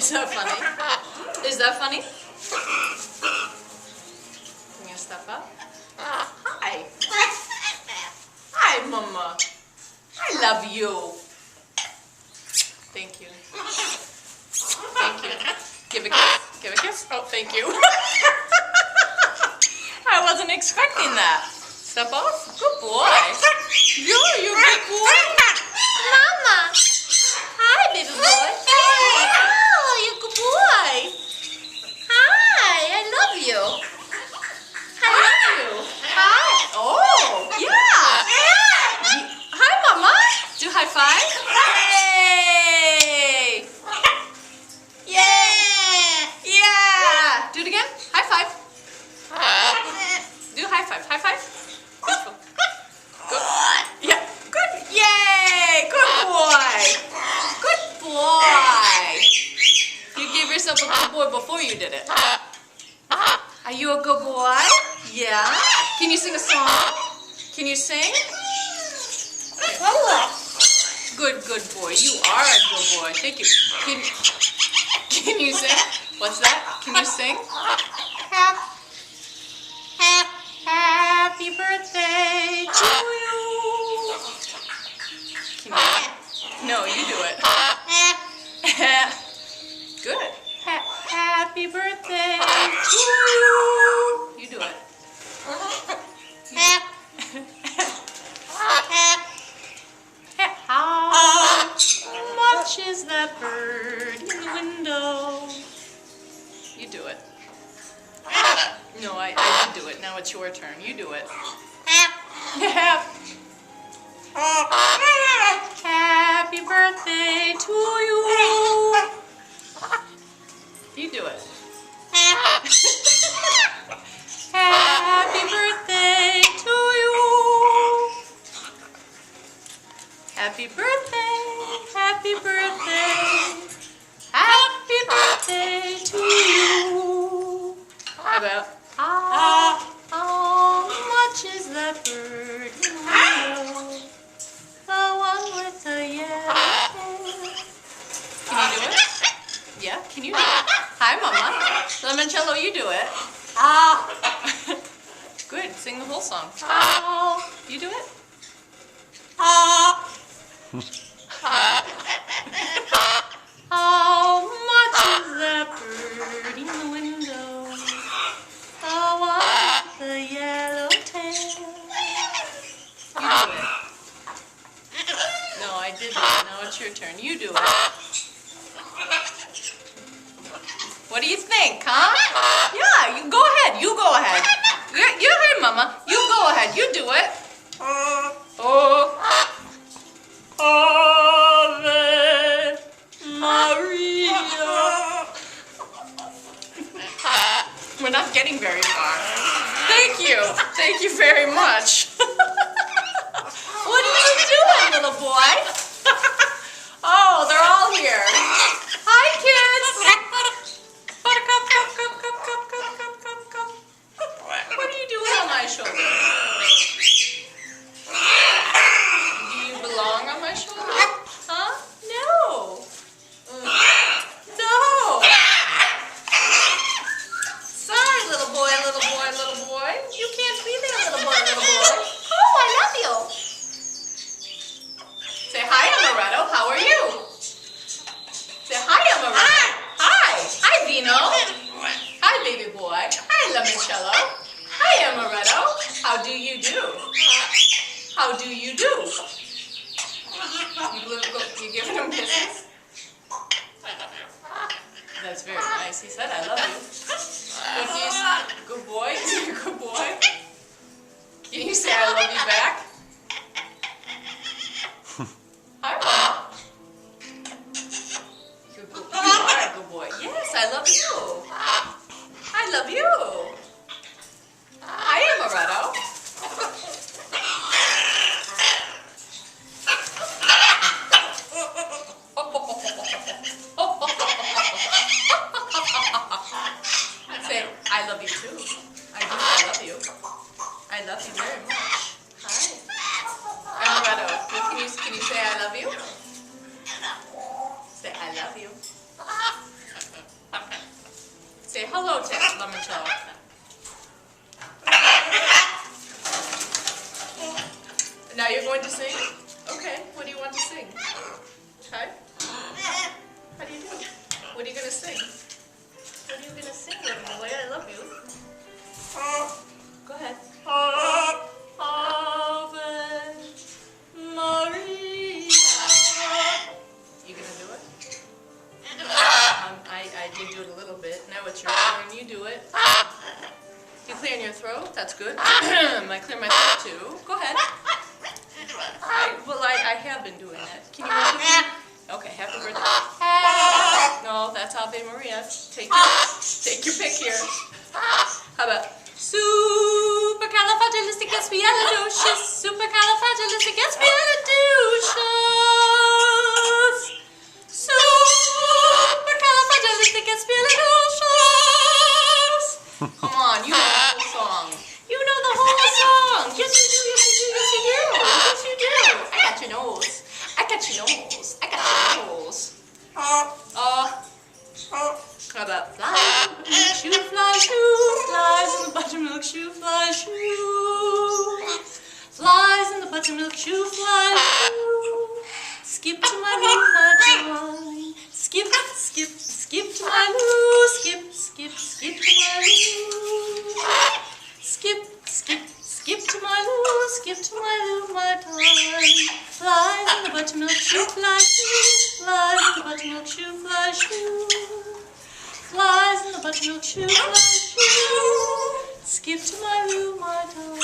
Is that funny? Is that funny? Can you step up? Hi. Hi, Mama. I love you. Thank you. Thank you. Give a kiss. Give a kiss. Oh, thank you. I wasn't expecting that. Step off. Good boy. You're a good boy. Mama. Hi, baby boy. Oh, you're a good boy. Hi, I love you. I love you. Hi. Oh, yeah. Hi, Mama. Do high five. Yay. Yeah. Yeah. Do it again. High five. Do high five. High five. Good. Yeah. Good. Yay. Good boy. Good boy. You gave yourself a good boy before you did it. Are you a good boy? Yeah. Can you sing a song? Can you sing? Good boy. You are a good boy. Thank you. Can you sing? What's that? Can you sing? Happy birthday to you. Can you? No, you do it. Good. Happy birthday to you. You do it. How much is that bird in the window? You do it. No, I did do it. Now it's your turn. You do it. Happy birthday to you. You do it. Happy birthday to you. Happy birthday. Happy birthday. Happy birthday to you. How about how much is that bird in the window? The one with the yellow hair. Can you do it? Yeah, can you do it? Hi, Mama. Lemoncello, you do it. Good, sing the whole song. You do it? How much is that bird in the window? The one with the yellow tail. You do it. No, I did it. Now it's your turn. You do it. What do you think, huh? Yeah, you go ahead. You go ahead. You're here, Mama. You go ahead. You do it. Ave Maria. We're not getting very far. Thank you. Thank you very much. What are you doing, little boy? Oh, they're all here. Hi, kids. Buttercup, cup. What are you doing on my shoulder? Do you belong on my shoulder? Huh? No. No. Sorry, little boy. You can't be there, little boy. Oh, I love you. Say hi, Amaretto. How are you? Say hi, Amaretto. Hi, Vino. Hi, baby boy. Hi, Lemoncello. Hi, Amaretto. How do you do? How do you do? You giving him kisses? That's very nice. He said, I love you. Good boy. Is he a good boy? Can you say I love you back? Hi, Mama. You are a good boy. Yes, I love you. I love you. Hi, Amaretto. Say, I love you too. I love you. I love you very much. Hi. Amaretto, can you say I love you? Say I love you. Now you're going to sing? Okay, what do you want to sing? Okay. How do you do? What are you going to sing? What are you going to sing, little boy? I love you. Go ahead. Ave Maria. You going to do it? I did do it a little bit. Now it's your turn. You do it. You clearing your throat? That's good. I clear my throat too. Go ahead. I have been doing that. Can you read it with me? Okay, happy birthday. No, that's Ave Maria. Take your pick here. How about supercalifragilisticexpialidocious, supercalifragilisticexpialidocious, supercalifragilisticexpialidocious. Come on, you know the whole song. You know the whole song. Yes, you do. Yes, you do. Yes, you do. Yes, you do. I got your nose. I got your nose. I got your nose. How about fly, shoe, fly, shoe, flies in the buttermilk shoe, fly, shoe, flies in the buttermilk shoe, fly, shoe. Skip to my loo, my darling. Skip, skip, skip to my loo. Skip, skip, skip to my loo. Skip, skip, skip to my loo. Skip to my loo, my darling. Flies in the buttermilk shoe, fly, shoe. Flies in the buttermilk shoe, fly, shoe. Flies in the buttermilk shoe, fly, shoe. Skip to my loo, my darling.